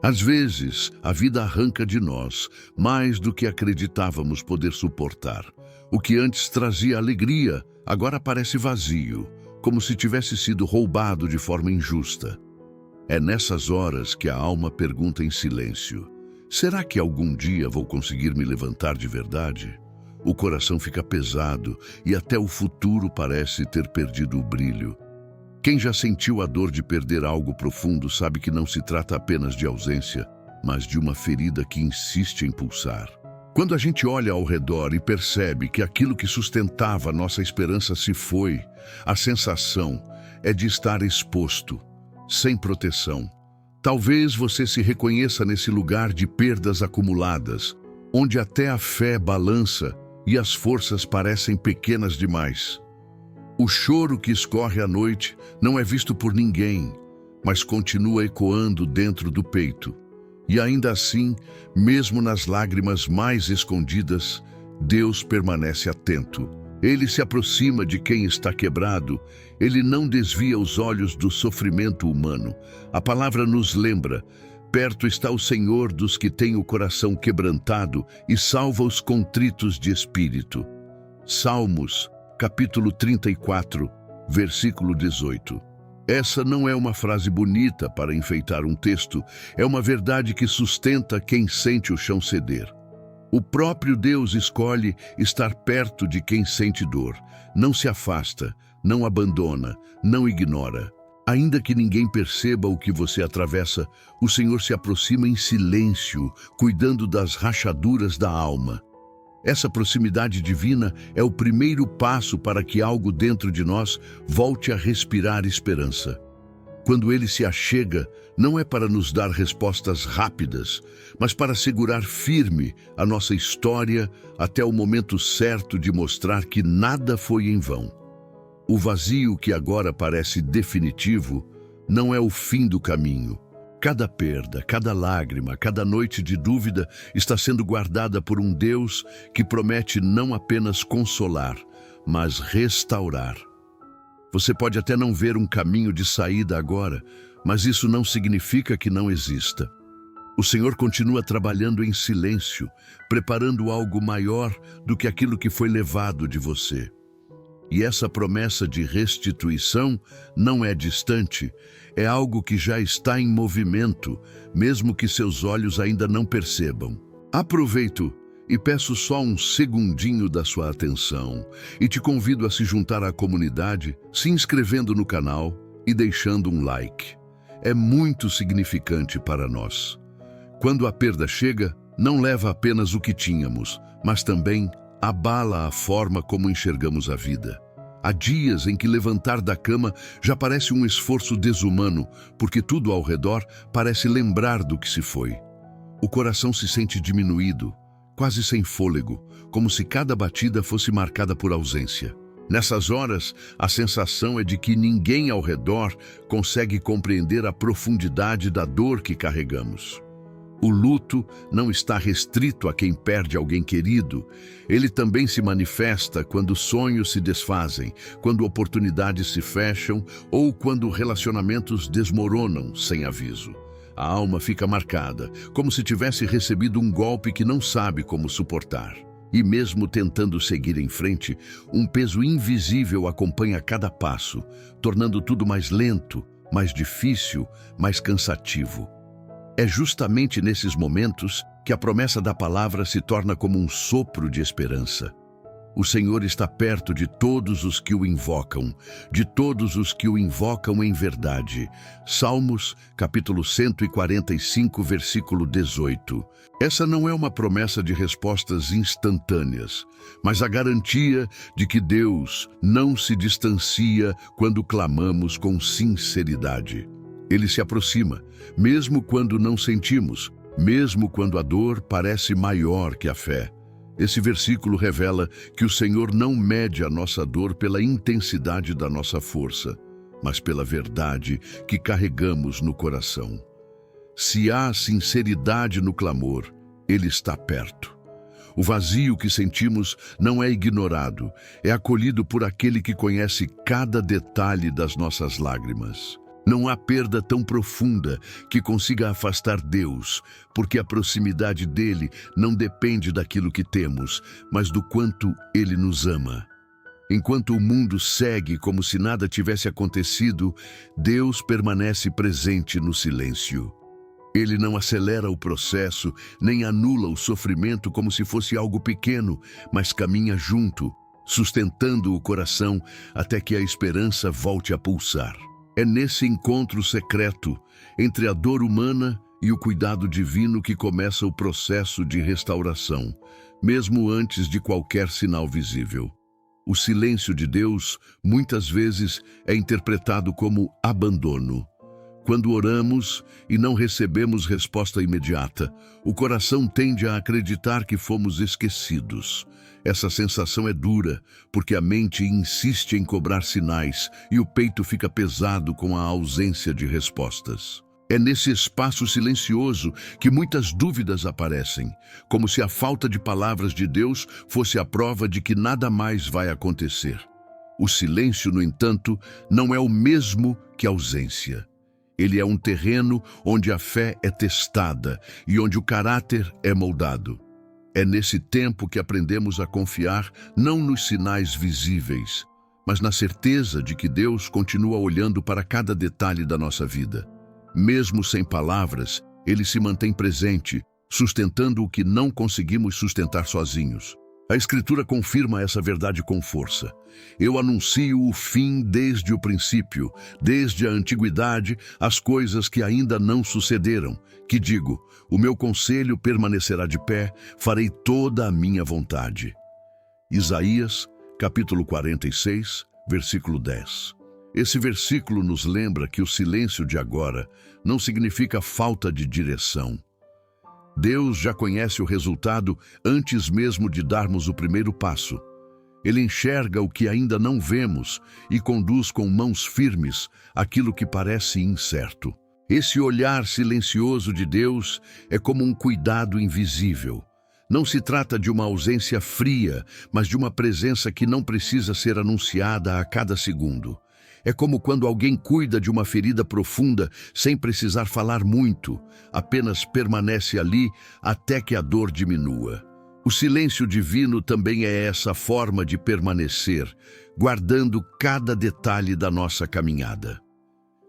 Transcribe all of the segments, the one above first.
Às vezes, a vida arranca de nós mais do que acreditávamos poder suportar. O que antes trazia alegria, agora parece vazio, como se tivesse sido roubado de forma injusta. É nessas horas que a alma pergunta em silêncio: será que algum dia vou conseguir me levantar de verdade? O coração fica pesado e até o futuro parece ter perdido o brilho. Quem já sentiu a dor de perder algo profundo sabe que não se trata apenas de ausência, mas de uma ferida que insiste em pulsar. Quando a gente olha ao redor e percebe que aquilo que sustentava nossa esperança se foi, a sensação é de estar exposto, sem proteção. Talvez você se reconheça nesse lugar de perdas acumuladas, onde até a fé balança e as forças parecem pequenas demais. O choro que escorre à noite não é visto por ninguém, mas continua ecoando dentro do peito. E ainda assim, mesmo nas lágrimas mais escondidas, Deus permanece atento. Ele se aproxima de quem está quebrado. Ele não desvia os olhos do sofrimento humano. A palavra nos lembra: perto está o Senhor dos que têm o coração quebrantado e salva os contritos de espírito. Salmos, capítulo 34, versículo 18. Essa não é uma frase bonita para enfeitar um texto, é uma verdade que sustenta quem sente o chão ceder. O próprio Deus escolhe estar perto de quem sente dor, não se afasta, não abandona, não ignora. Ainda que ninguém perceba o que você atravessa, o Senhor se aproxima em silêncio, cuidando das rachaduras da alma. Essa proximidade divina é o primeiro passo para que algo dentro de nós volte a respirar esperança. Quando Ele se achega, não é para nos dar respostas rápidas, mas para segurar firme a nossa história até o momento certo de mostrar que nada foi em vão. O vazio que agora parece definitivo não é o fim do caminho. Cada perda, cada lágrima, cada noite de dúvida está sendo guardada por um Deus que promete não apenas consolar, mas restaurar. Você pode até não ver um caminho de saída agora, mas isso não significa que não exista. O Senhor continua trabalhando em silêncio, preparando algo maior do que aquilo que foi levado de você. E essa promessa de restituição não é distante, é algo que já está em movimento, mesmo que seus olhos ainda não percebam. Aproveito e peço só um segundinho da sua atenção e te convido a se juntar à comunidade, se inscrevendo no canal e deixando um like. É muito significante para nós. Quando a perda chega, não leva apenas o que tínhamos, mas também abala a forma como enxergamos a vida. Há dias em que levantar da cama já parece um esforço desumano, porque tudo ao redor parece lembrar do que se foi. O coração se sente diminuído, quase sem fôlego, como se cada batida fosse marcada por ausência. Nessas horas, a sensação é de que ninguém ao redor consegue compreender a profundidade da dor que carregamos. O luto não está restrito a quem perde alguém querido. Ele também se manifesta quando sonhos se desfazem, quando oportunidades se fecham ou quando relacionamentos desmoronam sem aviso. A alma fica marcada, como se tivesse recebido um golpe que não sabe como suportar. E mesmo tentando seguir em frente, um peso invisível acompanha cada passo, tornando tudo mais lento, mais difícil, mais cansativo. É justamente nesses momentos que a promessa da palavra se torna como um sopro de esperança. O Senhor está perto de todos os que o invocam, de todos os que o invocam em verdade. Salmos, capítulo 145, versículo 18. Essa não é uma promessa de respostas instantâneas, mas a garantia de que Deus não se distancia quando clamamos com sinceridade. Ele se aproxima, mesmo quando não sentimos, mesmo quando a dor parece maior que a fé. Esse versículo revela que o Senhor não mede a nossa dor pela intensidade da nossa força, mas pela verdade que carregamos no coração. Se há sinceridade no clamor, Ele está perto. O vazio que sentimos não é ignorado, é acolhido por aquele que conhece cada detalhe das nossas lágrimas. Não há perda tão profunda que consiga afastar Deus, porque a proximidade dele não depende daquilo que temos, mas do quanto ele nos ama. Enquanto o mundo segue como se nada tivesse acontecido, Deus permanece presente no silêncio. Ele não acelera o processo, nem anula o sofrimento como se fosse algo pequeno, mas caminha junto, sustentando o coração até que a esperança volte a pulsar. É nesse encontro secreto entre a dor humana e o cuidado divino que começa o processo de restauração, mesmo antes de qualquer sinal visível. O silêncio de Deus, muitas vezes, é interpretado como abandono. Quando oramos e não recebemos resposta imediata, o coração tende a acreditar que fomos esquecidos. Essa sensação é dura, porque a mente insiste em cobrar sinais e o peito fica pesado com a ausência de respostas. É nesse espaço silencioso que muitas dúvidas aparecem, como se a falta de palavras de Deus fosse a prova de que nada mais vai acontecer. O silêncio, no entanto, não é o mesmo que a ausência. Ele é um terreno onde a fé é testada e onde o caráter é moldado. É nesse tempo que aprendemos a confiar não nos sinais visíveis, mas na certeza de que Deus continua olhando para cada detalhe da nossa vida. Mesmo sem palavras, Ele se mantém presente, sustentando o que não conseguimos sustentar sozinhos. A Escritura confirma essa verdade com força. Eu anuncio o fim desde o princípio, desde a antiguidade, as coisas que ainda não sucederam, que digo, o meu conselho permanecerá de pé, farei toda a minha vontade. Isaías, capítulo 46, versículo 10. Esse versículo nos lembra que o silêncio de agora não significa falta de direção. Deus já conhece o resultado antes mesmo de darmos o primeiro passo. Ele enxerga o que ainda não vemos e conduz com mãos firmes aquilo que parece incerto. Esse olhar silencioso de Deus é como um cuidado invisível. Não se trata de uma ausência fria, mas de uma presença que não precisa ser anunciada a cada segundo. É como quando alguém cuida de uma ferida profunda sem precisar falar muito, apenas permanece ali até que a dor diminua. O silêncio divino também é essa forma de permanecer, guardando cada detalhe da nossa caminhada.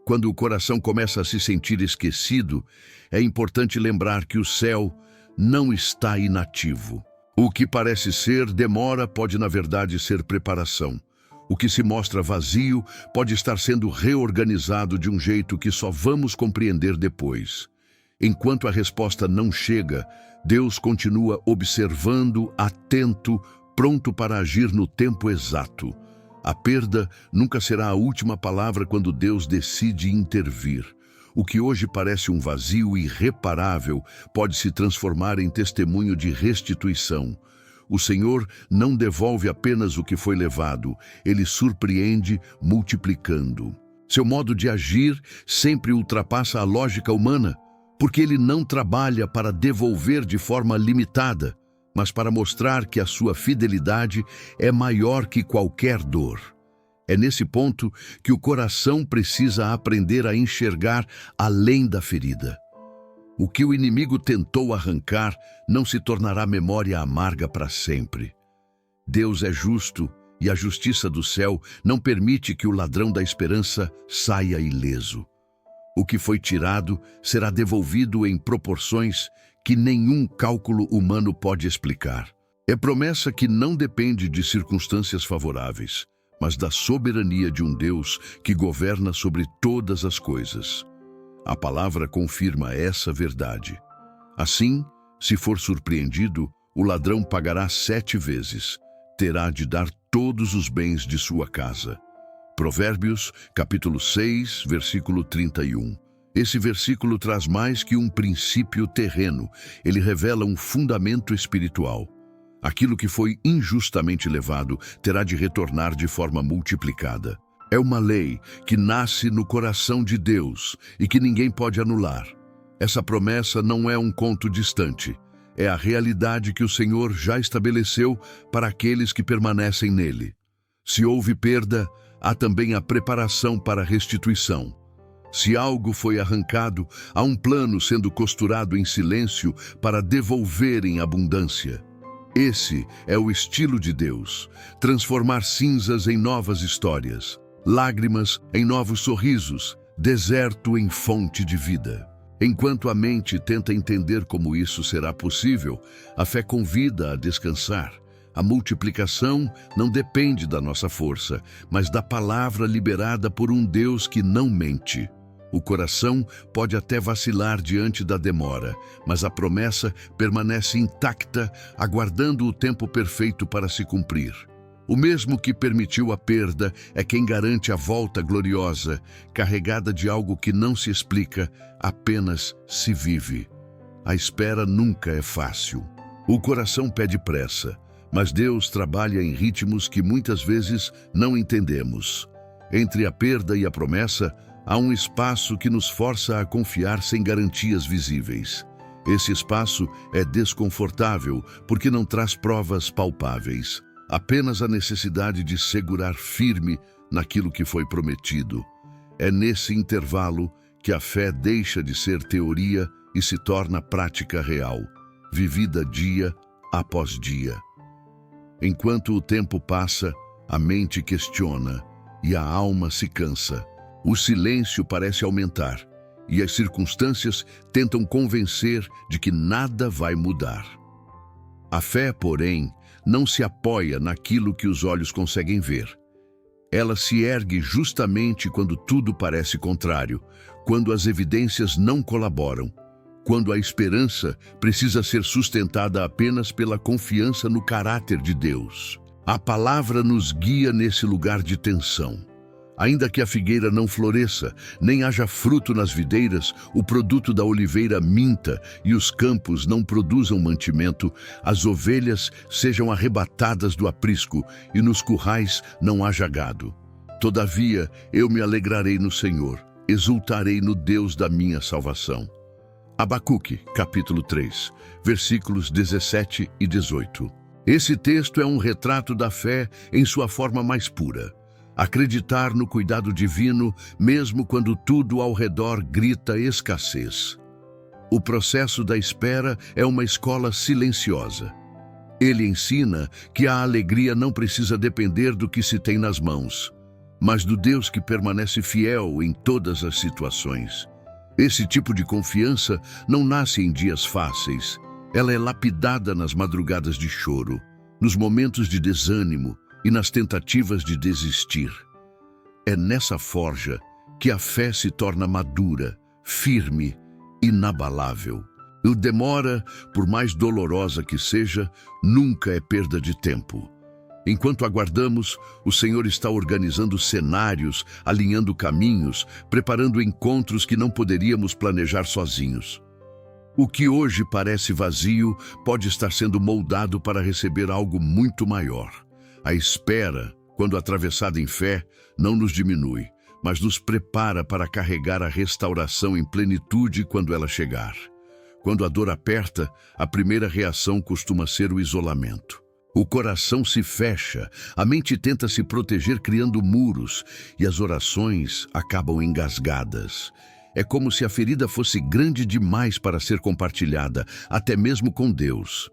Quando o coração começa a se sentir esquecido, é importante lembrar que o céu não está inativo. O que parece ser demora pode, na verdade, ser preparação. O que se mostra vazio pode estar sendo reorganizado de um jeito que só vamos compreender depois. Enquanto a resposta não chega, Deus continua observando, atento, pronto para agir no tempo exato. A perda nunca será a última palavra quando Deus decide intervir. O que hoje parece um vazio irreparável pode se transformar em testemunho de restituição. O Senhor não devolve apenas o que foi levado, Ele surpreende multiplicando. Seu modo de agir sempre ultrapassa a lógica humana, porque Ele não trabalha para devolver de forma limitada, mas para mostrar que a sua fidelidade é maior que qualquer dor. É nesse ponto que o coração precisa aprender a enxergar além da ferida. O que o inimigo tentou arrancar não se tornará memória amarga para sempre. Deus é justo e a justiça do céu não permite que o ladrão da esperança saia ileso. O que foi tirado será devolvido em proporções que nenhum cálculo humano pode explicar. É promessa que não depende de circunstâncias favoráveis, mas da soberania de um Deus que governa sobre todas as coisas. A palavra confirma essa verdade. Assim, se for surpreendido, o ladrão pagará 7 vezes. Terá de dar todos os bens de sua casa. Provérbios, capítulo 6, versículo 31. Esse versículo traz mais que um princípio terreno. Ele revela um fundamento espiritual. Aquilo que foi injustamente levado terá de retornar de forma multiplicada. É uma lei que nasce no coração de Deus e que ninguém pode anular. Essa promessa não é um conto distante. É a realidade que o Senhor já estabeleceu para aqueles que permanecem nele. Se houve perda, há também a preparação para a restituição. Se algo foi arrancado, há um plano sendo costurado em silêncio para devolver em abundância. Esse é o estilo de Deus: transformar cinzas em novas histórias, lágrimas em novos sorrisos, deserto em fonte de vida. Enquanto a mente tenta entender como isso será possível, a fé convida a descansar. A multiplicação não depende da nossa força, mas da palavra liberada por um Deus que não mente. O coração pode até vacilar diante da demora, mas a promessa permanece intacta, aguardando o tempo perfeito para se cumprir. O mesmo que permitiu a perda é quem garante a volta gloriosa, carregada de algo que não se explica, apenas se vive. A espera nunca é fácil. O coração pede pressa, mas Deus trabalha em ritmos que muitas vezes não entendemos. Entre a perda e a promessa, há um espaço que nos força a confiar sem garantias visíveis. Esse espaço é desconfortável porque não traz provas palpáveis, apenas a necessidade de segurar firme naquilo que foi prometido. É nesse intervalo que a fé deixa de ser teoria e se torna prática real, vivida dia após dia. Enquanto o tempo passa, a mente questiona e a alma se cansa. O silêncio parece aumentar e as circunstâncias tentam convencer de que nada vai mudar. A fé, porém, não se apoia naquilo que os olhos conseguem ver. Ela se ergue justamente quando tudo parece contrário, quando as evidências não colaboram, quando a esperança precisa ser sustentada apenas pela confiança no caráter de Deus. A palavra nos guia nesse lugar de tensão. Ainda que a figueira não floresça, nem haja fruto nas videiras, o produto da oliveira minta e os campos não produzam mantimento, as ovelhas sejam arrebatadas do aprisco e nos currais não haja gado. Todavia, eu me alegrarei no Senhor, exultarei no Deus da minha salvação. Abacuque, capítulo 3, versículos 17 e 18. Esse texto é um retrato da fé em sua forma mais pura. Acreditar no cuidado divino, mesmo quando tudo ao redor grita escassez. O processo da espera é uma escola silenciosa. Ele ensina que a alegria não precisa depender do que se tem nas mãos, mas do Deus que permanece fiel em todas as situações. Esse tipo de confiança não nasce em dias fáceis. Ela é lapidada nas madrugadas de choro, nos momentos de desânimo e nas tentativas de desistir. É nessa forja que a fé se torna madura, firme, inabalável. E demora, por mais dolorosa que seja, nunca é perda de tempo. Enquanto aguardamos, o Senhor está organizando cenários, alinhando caminhos, preparando encontros que não poderíamos planejar sozinhos. O que hoje parece vazio pode estar sendo moldado para receber algo muito maior. A espera, quando atravessada em fé, não nos diminui, mas nos prepara para carregar a restauração em plenitude quando ela chegar. Quando a dor aperta, a primeira reação costuma ser o isolamento. O coração se fecha, a mente tenta se proteger criando muros e as orações acabam engasgadas. É como se a ferida fosse grande demais para ser compartilhada, até mesmo com Deus.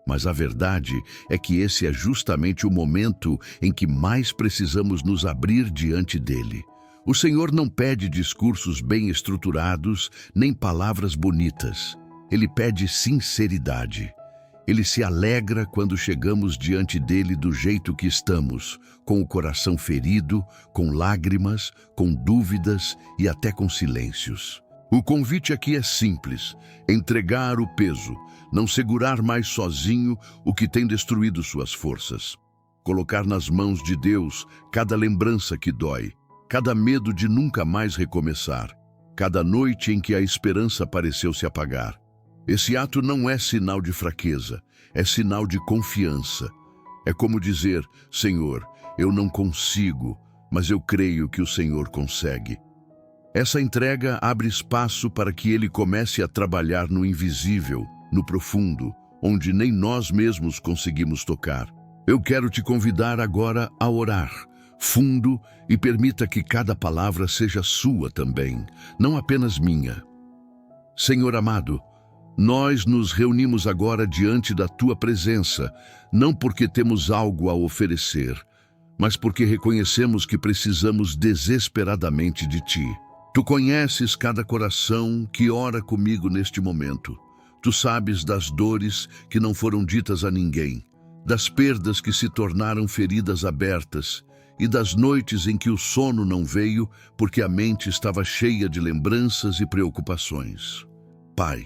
Mas a verdade é que esse é justamente o momento em que mais precisamos nos abrir diante dele. O Senhor não pede discursos bem estruturados, nem palavras bonitas. Ele pede sinceridade. Ele se alegra quando chegamos diante dele do jeito que estamos, com o coração ferido, com lágrimas, com dúvidas e até com silêncios. O convite aqui é simples: entregar o peso, não segurar mais sozinho o que tem destruído suas forças. Colocar nas mãos de Deus cada lembrança que dói, cada medo de nunca mais recomeçar, cada noite em que a esperança pareceu se apagar. Esse ato não é sinal de fraqueza, é sinal de confiança. É como dizer: Senhor, eu não consigo, mas eu creio que o Senhor consegue. Essa entrega abre espaço para que Ele comece a trabalhar no invisível, no profundo, onde nem nós mesmos conseguimos tocar. Eu quero te convidar agora a orar, fundo e permita que cada palavra seja sua também, não apenas minha. Senhor amado, nós nos reunimos agora diante da Tua presença, não porque temos algo a oferecer, mas porque reconhecemos que precisamos desesperadamente de Ti. Tu conheces cada coração que ora comigo neste momento. Tu sabes das dores que não foram ditas a ninguém, das perdas que se tornaram feridas abertas e das noites em que o sono não veio porque a mente estava cheia de lembranças e preocupações. Pai,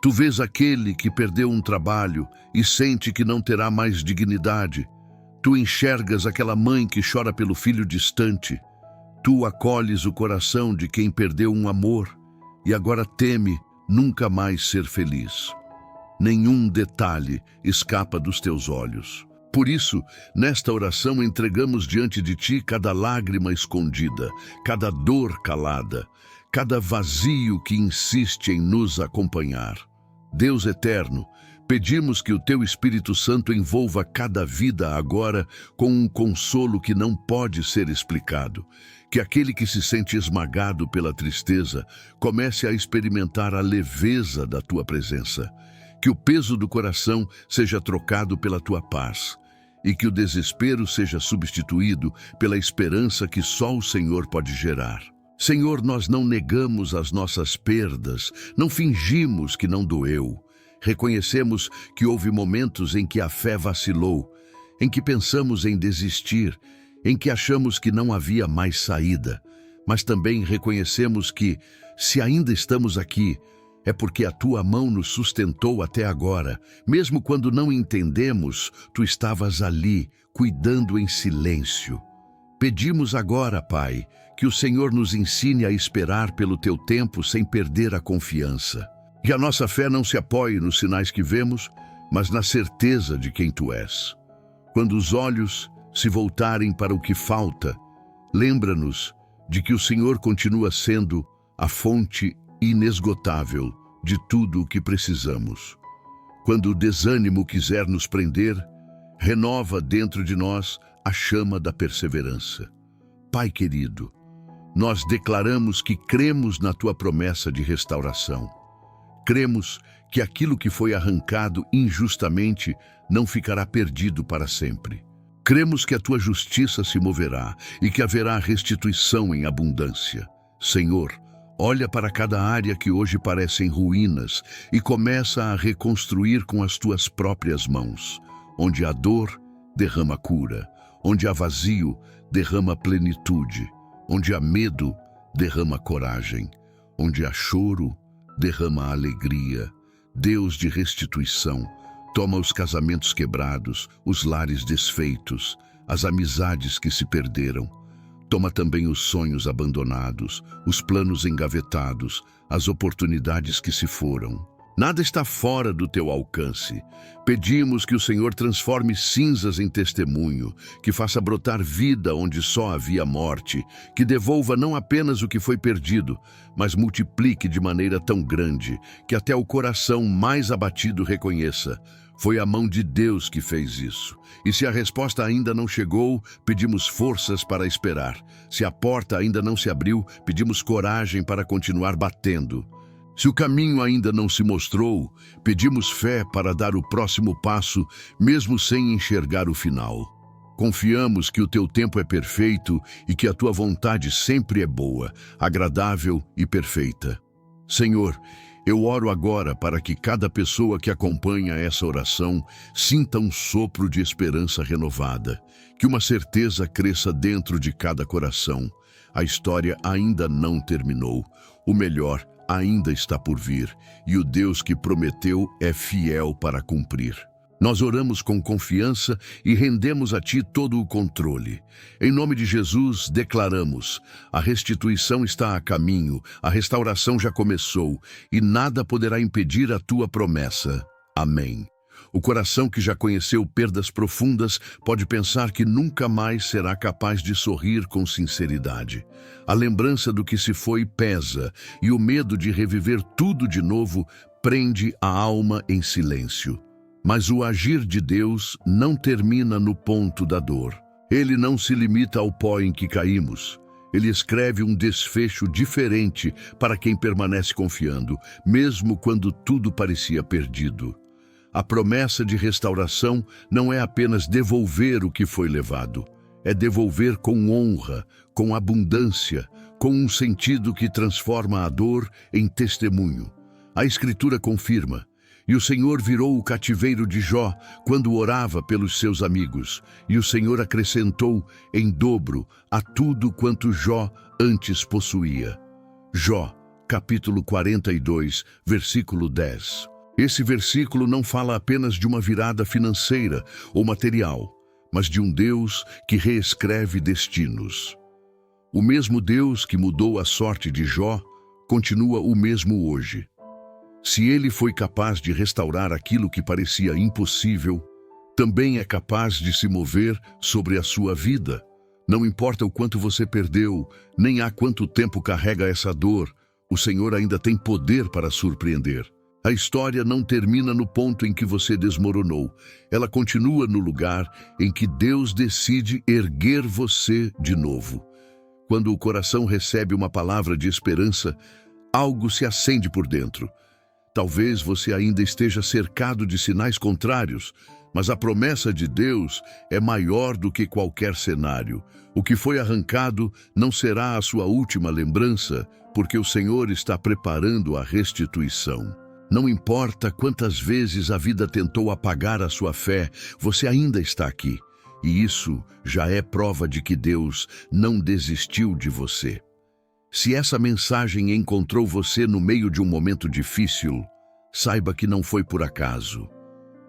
Tu vês aquele que perdeu um trabalho e sente que não terá mais dignidade. Tu enxergas aquela mãe que chora pelo filho distante. Tu acolhes o coração de quem perdeu um amor e agora teme nunca mais ser feliz. Nenhum detalhe escapa dos Teus olhos. Por isso, nesta oração entregamos diante de Ti cada lágrima escondida, cada dor calada, cada vazio que insiste em nos acompanhar. Deus eterno, pedimos que o Teu Espírito Santo envolva cada vida agora com um consolo que não pode ser explicado. Que aquele que se sente esmagado pela tristeza comece a experimentar a leveza da Tua presença. Que o peso do coração seja trocado pela Tua paz. E que o desespero seja substituído pela esperança que só o Senhor pode gerar. Senhor, nós não negamos as nossas perdas, não fingimos que não doeu. Reconhecemos que houve momentos em que a fé vacilou, em que pensamos em desistir, em que achamos que não havia mais saída. Mas também reconhecemos que, se ainda estamos aqui, é porque a Tua mão nos sustentou até agora. Mesmo quando não entendemos, Tu estavas ali, cuidando em silêncio. Pedimos agora, Pai, que o Senhor nos ensine a esperar pelo Teu tempo sem perder a confiança. Que a nossa fé não se apoie nos sinais que vemos, mas na certeza de quem Tu és. Quando os olhos se voltarem para o que falta, lembra-nos de que o Senhor continua sendo a fonte inesgotável de tudo o que precisamos. Quando o desânimo quiser nos prender, renova dentro de nós a chama da perseverança. Pai querido, nós declaramos que cremos na Tua promessa de restauração. Cremos que aquilo que foi arrancado injustamente não ficará perdido para sempre. Cremos que a Tua justiça se moverá e que haverá restituição em abundância. Senhor, olha para cada área que hoje parece em ruínas e começa a reconstruir com as Tuas próprias mãos. Onde há dor, derrama cura. Onde há vazio, derrama plenitude. Onde há medo, derrama coragem. Onde há choro, derrama alegria. Deus de restituição, toma os casamentos quebrados, os lares desfeitos, as amizades que se perderam. Toma também os sonhos abandonados, os planos engavetados, as oportunidades que se foram. Nada está fora do Teu alcance. Pedimos que o Senhor transforme cinzas em testemunho, que faça brotar vida onde só havia morte, que devolva não apenas o que foi perdido, mas multiplique de maneira tão grande que até o coração mais abatido reconheça: foi a mão de Deus que fez isso. E se a resposta ainda não chegou, pedimos forças para esperar. Se a porta ainda não se abriu, pedimos coragem para continuar batendo. Se o caminho ainda não se mostrou, pedimos fé para dar o próximo passo, mesmo sem enxergar o final. Confiamos que o Teu tempo é perfeito e que a Tua vontade sempre é boa, agradável e perfeita. Senhor, eu oro agora para que cada pessoa que acompanha essa oração sinta um sopro de esperança renovada, que uma certeza cresça dentro de cada coração. A história ainda não terminou. O melhor ainda está por vir, e o Deus que prometeu é fiel para cumprir. Nós oramos com confiança e rendemos a Ti todo o controle. Em nome de Jesus, declaramos: a restituição está a caminho, a restauração já começou, e nada poderá impedir a Tua promessa. Amém. O coração que já conheceu perdas profundas pode pensar que nunca mais será capaz de sorrir com sinceridade. A lembrança do que se foi pesa, e o medo de reviver tudo de novo prende a alma em silêncio. Mas o agir de Deus não termina no ponto da dor. Ele não se limita ao pó em que caímos. Ele escreve um desfecho diferente para quem permanece confiando, mesmo quando tudo parecia perdido. A promessa de restauração não é apenas devolver o que foi levado. É devolver com honra, com abundância, com um sentido que transforma a dor em testemunho. A Escritura confirma: e o Senhor virou o cativeiro de Jó quando orava pelos seus amigos, e o Senhor acrescentou em dobro a tudo quanto Jó antes possuía. Jó, capítulo 42, versículo 10. Esse versículo não fala apenas de uma virada financeira ou material, mas de um Deus que reescreve destinos. O mesmo Deus que mudou a sorte de Jó continua o mesmo hoje. Se ele foi capaz de restaurar aquilo que parecia impossível, também é capaz de se mover sobre a sua vida. Não importa o quanto você perdeu, nem há quanto tempo carrega essa dor, o Senhor ainda tem poder para surpreender. A história não termina no ponto em que você desmoronou. Ela continua no lugar em que Deus decide erguer você de novo. Quando o coração recebe uma palavra de esperança, algo se acende por dentro. Talvez você ainda esteja cercado de sinais contrários, mas a promessa de Deus é maior do que qualquer cenário. O que foi arrancado não será a sua última lembrança, porque o Senhor está preparando a restituição. Não importa quantas vezes a vida tentou apagar a sua fé, você ainda está aqui. E isso já é prova de que Deus não desistiu de você. Se essa mensagem encontrou você no meio de um momento difícil, saiba que não foi por acaso.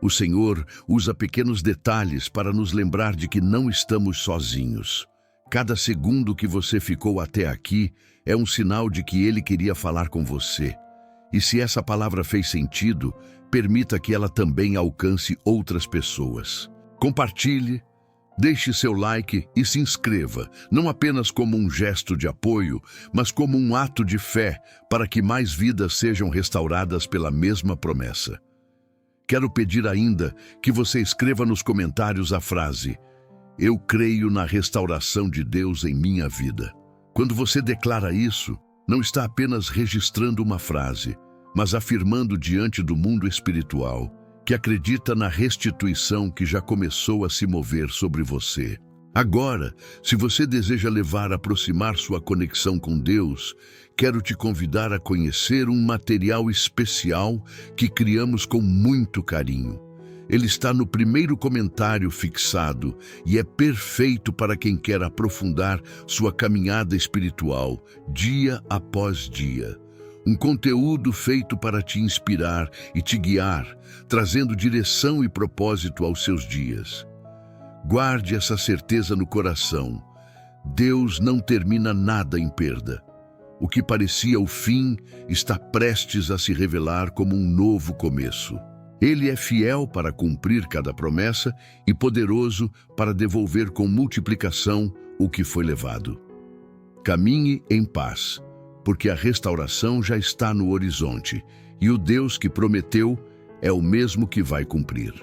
O Senhor usa pequenos detalhes para nos lembrar de que não estamos sozinhos. Cada segundo que você ficou até aqui é um sinal de que Ele queria falar com você. E se essa palavra fez sentido, permita que ela também alcance outras pessoas. Compartilhe, deixe seu like e se inscreva, não apenas como um gesto de apoio, mas como um ato de fé para que mais vidas sejam restauradas pela mesma promessa. Quero pedir ainda que você escreva nos comentários a frase: "Eu creio na restauração de Deus em minha vida". Quando você declara isso, não está apenas registrando uma frase, mas afirmando diante do mundo espiritual que acredita na restituição que já começou a se mover sobre você. Agora, se você deseja aproximar sua conexão com Deus, quero te convidar a conhecer um material especial que criamos com muito carinho. Ele está no primeiro comentário fixado e é perfeito para quem quer aprofundar sua caminhada espiritual, dia após dia. Um conteúdo feito para te inspirar e te guiar, trazendo direção e propósito aos seus dias. Guarde essa certeza no coração. Deus não termina nada em perda. O que parecia o fim está prestes a se revelar como um novo começo. Ele é fiel para cumprir cada promessa e poderoso para devolver com multiplicação o que foi levado. Caminhe em paz, porque a restauração já está no horizonte, e o Deus que prometeu é o mesmo que vai cumprir.